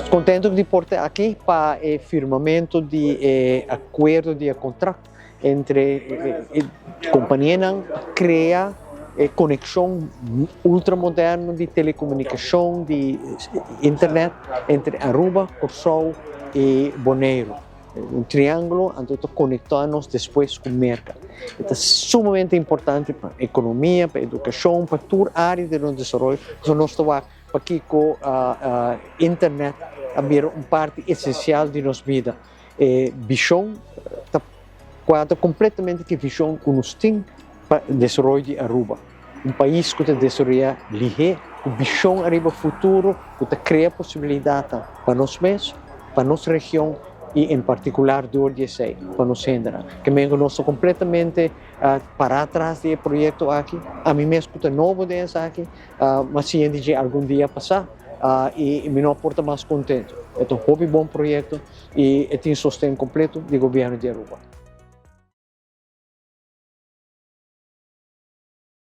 Contento de portar aqui para o firmamento de acordo de contrato entre a companhia cria conexão ultramoderna de telecomunicação, de internet entre Aruba, Corsol e Bonaire. Triângulo, então conectar-nos depois com o mercado. É sumamente importante para a economia, para a educação, para toda a área de desenvolvimento. Então, nós estamos aqui com a internet a ver uma parte essencial de nossa vida. Visão, está completamente que visão que nós temos para o desenvolvimento de Aruba. Um país que está desenvolvendo ligeiro, com visão para o futuro, que cria possibilidades para nós mesmos, para nossa região, e em particular do ODC, para nos generar. Que me conheço completamente para trás do projeto aqui, a mim mesmo estou novo desse aqui, mas se de algum dia passar, e me não porta mais contente. É um bom projeto e tem sustento completo do governo de Aruba.